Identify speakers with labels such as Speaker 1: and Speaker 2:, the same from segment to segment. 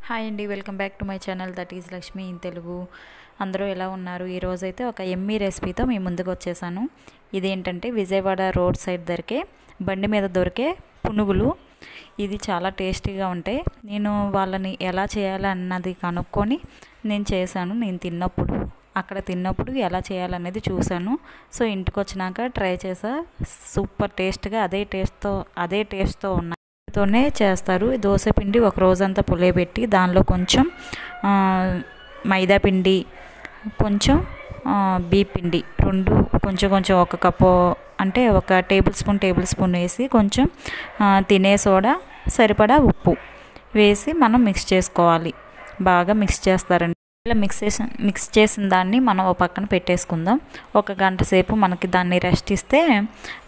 Speaker 1: Hi అండి, welcome back to my channel that is Lakshmi in Telugu. అందరూ ఎలా ఉన్నారు? ఈరోజైతే ఒక ఎమ్మీ రెసిపీతో మీ ముందుకు వచ్చేసాను. ఇదేంటంటే విజయవాడ రోడ్ సైడ్ దొరికే బండి మీద దొరికే పునుగులు. ఇది చాలా టేస్టీగా ఉంటాయి. నేను వాళ్ళని ఎలా చేయాలన్నది కనుక్కొని నేను చేశాను. నేను అక్కడ తిన్నప్పుడు ఎలా చేయాలనేది చూశాను. సో ఇంటికి వచ్చినాక ట్రై చేసా. సూపర్ టేస్ట్గా అదే టేస్ట్తో ఉన్నాయి. తోనే చేస్తారు. దోశ పిండి ఒక రోజంతా పులియబెట్టి దానిలో కొంచెం మైదా పిండి, కొంచెం బియ్యం పిండి రెండు కొంచెం కొంచెం ఒక కప్పు అంటే ఒక టేబుల్ స్పూన్ వేసి కొంచెం తినే సోడా సరిపడా ఉప్పు వేసి మనం మిక్స్ చేసుకోవాలి. బాగా మిక్స్ చేస్తారండి. ఇలా మిక్స్ చేసిన దాన్ని మనం ఒక పక్కన పెట్టేసుకుందాం. ఒక గంట సేపు మనకి దాన్ని రెస్ట్ ఇస్తే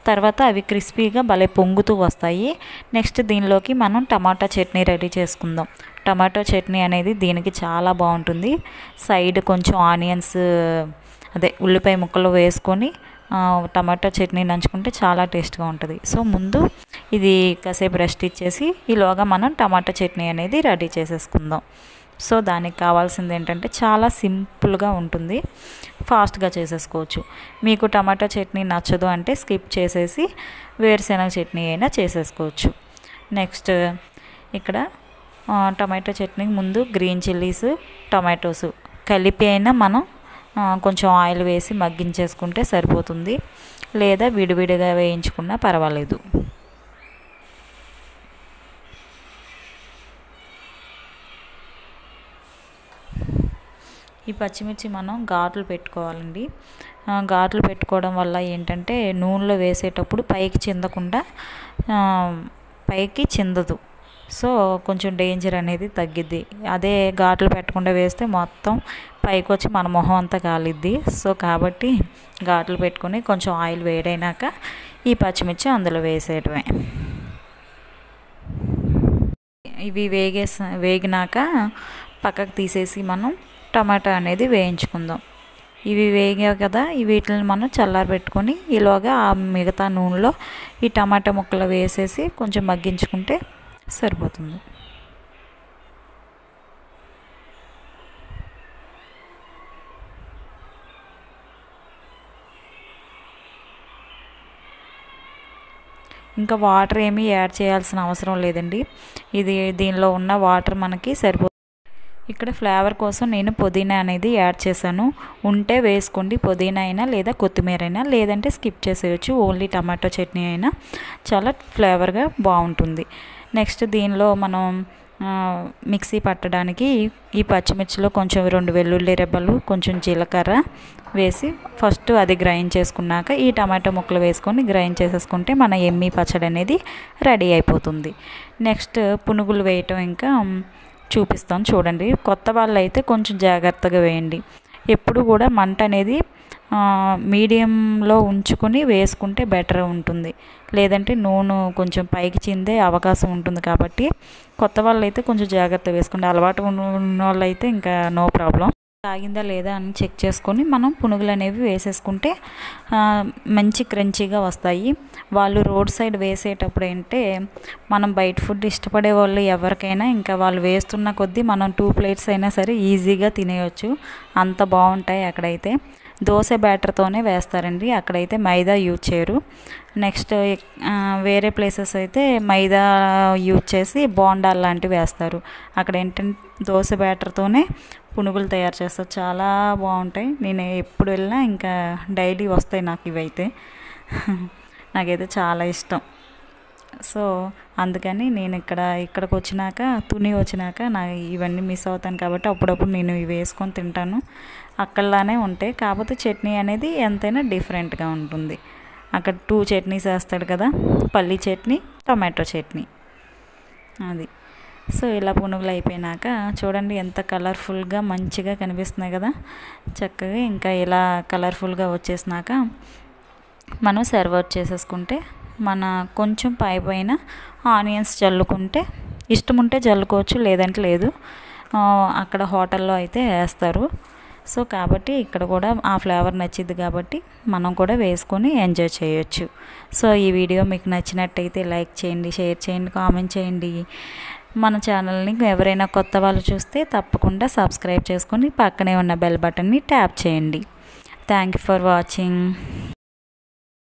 Speaker 1: తర్వాత అవి క్రిస్పీగా భలే పొంగుతూ వస్తాయి. నెక్స్ట్ దీనిలోకి మనం టమాటా చట్నీ రెడీ చేసుకుందాం. టమాటో చట్నీ అనేది దీనికి చాలా బాగుంటుంది. సైడ్ కొంచెం ఆనియన్స్ ఉల్లిపాయ ముక్కలు వేసుకొని టమాటో చట్నీ నంచుకుంటే చాలా టేస్ట్గా ఉంటుంది. సో ముందు ఇది కాసేపు రెస్ట్ ఇచ్చేసి ఈలోగా మనం టమాటా చట్నీ అనేది రెడీ చేసేసుకుందాం. సో దానికి కావాల్సింది ఏంటంటే చాలా సింపుల్గా ఉంటుంది, ఫాస్ట్గా చేసేసుకోవచ్చు. మీకు టమాటా చట్నీ నచ్చదు అంటే స్కిప్ చేసేసి వేరుశెనగ చట్నీ అయినా చేసేసుకోవచ్చు. నెక్స్ట్ ఇక్కడ టమాటో చట్నీకి ముందు గ్రీన్ చిల్లీస్, టమాటోస్ కలిపి అయినా మనం కొంచెం ఆయిల్ వేసి మగ్గించేసుకుంటే సరిపోతుంది, లేదా విడివిడిగా వేయించుకున్నా పర్వాలేదు. ఈ పచ్చిమిర్చి మనం ఘాట్లు పెట్టుకోవాలండి. ఘాట్లు పెట్టుకోవడం వల్ల ఏంటంటే నూనెలో వేసేటప్పుడు పైకి చిందదు. సో కొంచెం డేంజర్ అనేది తగ్గిద్ది. అదే ఘాట్లు పెట్టకుండా వేస్తే మొత్తం పైకి వచ్చి మన మొహం అంతా కాలిద్ది. సో కాబట్టి ఘాట్లు పెట్టుకొని కొంచెం ఆయిల్ వేడైనాక ఈ పచ్చిమిర్చి అందులో వేసేయడమే. ఇవి వేగినాక పక్కకు తీసేసి మనం టమాటా అనేది వేయించుకుందాం. ఇవి వేగావు కదా, వీటిని మనం చల్లారబెట్టుకొని ఈలోగా ఆ మిగతా నూనెలో ఈ టమాటా ముక్కలు వేసేసి కొంచెం మగ్గించుకుంటే సరిపోతుంది. ఇంకా వాటర్ ఏమీ యాడ్ చేయాల్సిన అవసరం లేదండి. దీనిలో ఉన్న వాటర్ మనకి సరిపోతుంది. ఇక్కడ ఫ్లేవర్ కోసం నేను పుదీనా అనేది యాడ్ చేశాను. ఉంటే వేసుకోండి, పుదీనా అయినా లేదా కొత్తిమీర అయినా, లేదంటే స్కిప్ చేసేయచ్చు. ఓన్లీ టమాటో చట్నీ అయినా చాలా ఫ్లేవర్గా బాగుంటుంది. నెక్స్ట్ దీనిలో మనం మిక్సీ పట్టడానికి ఈ పచ్చిమిర్చిలో కొంచెం 2 వెల్లుల్లి రెబ్బలు, కొంచెం జీలకర్ర వేసి ఫస్ట్ అది గ్రైండ్ చేసుకున్నాక ఈ టమాటో ముక్కలు వేసుకొని గ్రైండ్ చేసేసుకుంటే మన ఎమ్మీ పచ్చడి అనేది రెడీ అయిపోతుంది. నెక్స్ట్ పునుగులు వేయటం ఇంకా చూపిస్తాను చూడండి. కొత్త వాళ్ళు అయితే కొంచెం జాగ్రత్తగా వేయండి. ఎప్పుడు కూడా మంట అనేది మీడియంలో ఉంచుకొని వేసుకుంటే బెటర్ ఉంటుంది, లేదంటే నూనె కొంచెం పైకి చిందే అవకాశం ఉంటుంది. కాబట్టి కొత్త వాళ్ళు అయితే కొంచెం జాగ్రత్తగా వేసుకోండి. అలవాటు ఉన్న వాళ్ళు అయితే ఇంకా నో ప్రాబ్లం. తాగిందా లేదా అని చెక్ చేసుకొని మనం పునుగులు అనేవి వేసేసుకుంటే మంచి క్రంచీగా వస్తాయి. వాళ్ళు రోడ్ సైడ్ వేసేటప్పుడు అంటే మనం బయట ఫుడ్ ఇష్టపడే వాళ్ళు ఎవరికైనా ఇంకా వాళ్ళు వేస్తున్న కొద్దీ మనం 2 ప్లేట్స్ అయినా సరే ఈజీగా తినేయచ్చు. అంత బాగుంటాయి. అక్కడైతే దోశ బ్యాటర్తోనే వేస్తారండి, అక్కడైతే మైదా యూజ్ చేయరు. నెక్స్ట్ వేరే ప్లేసెస్ అయితే మైదా యూజ్ చేసి బోండాలు లాంటివి వేస్తారు. అక్కడ ఏంటంటే దోశ బ్యాటర్తోనే పునుగులు తయారు చేస్తారు. చాలా బాగుంటాయి. నేను ఎప్పుడు వెళ్ళినా ఇంకా డైలీ వస్తాయి నాకు ఇవైతే. నాకైతే చాలా ఇష్టం. సో అందుకని నేను ఇక్కడికి వచ్చినాక నాకు ఇవన్నీ మిస్ అవుతాను. కాబట్టి అప్పుడప్పుడు నేను ఇవి వేసుకొని తింటాను. అక్కడలానే ఉంటాయి, కాకపోతే చట్నీ అనేది ఎంతైనా డిఫరెంట్గా ఉంటుంది. అక్కడ 2 చట్నీస్ వేస్తాడు కదా, పల్లీ చట్నీ, టమాటో చట్నీ అది. సో ఇలా పునుగులు అయిపోయినాక చూడండి ఎంత కలర్ఫుల్గా మంచిగా కనిపిస్తున్నాయి కదా, చక్కగా. ఇంకా ఇలా కలర్ఫుల్గా వచ్చేసినాక మనం సర్వ్ చేసేసుకుంటే మన కొంచెం పైన ఆనియన్స్ చల్లుకుంటే ఇష్టం ఉంటే చల్లుకోవచ్చు, లేదంటే లేదు. అక్కడ హోటల్లో అయితే వేస్తారు. సో కాబట్టి ఇక్కడ కూడా ఆ ఫ్లేవర్ నచ్చిద్ది కాబట్టి మనం కూడా వేసుకొని ఎంజాయ్ చేయొచ్చు. సో ఈ వీడియో మీకు నచ్చినట్టయితే లైక్ చేయండి, షేర్ చేయండి, కామెంట్ చేయండి. మన ఛానల్ని ఎవరైనా కొత్త వాళ్ళు చూస్తే తప్పకుండా సబ్స్క్రైబ్ చేసుకొని పక్కనే ఉన్న బెల్ బటన్ని ట్యాప్ చేయండి. Thank you for watching.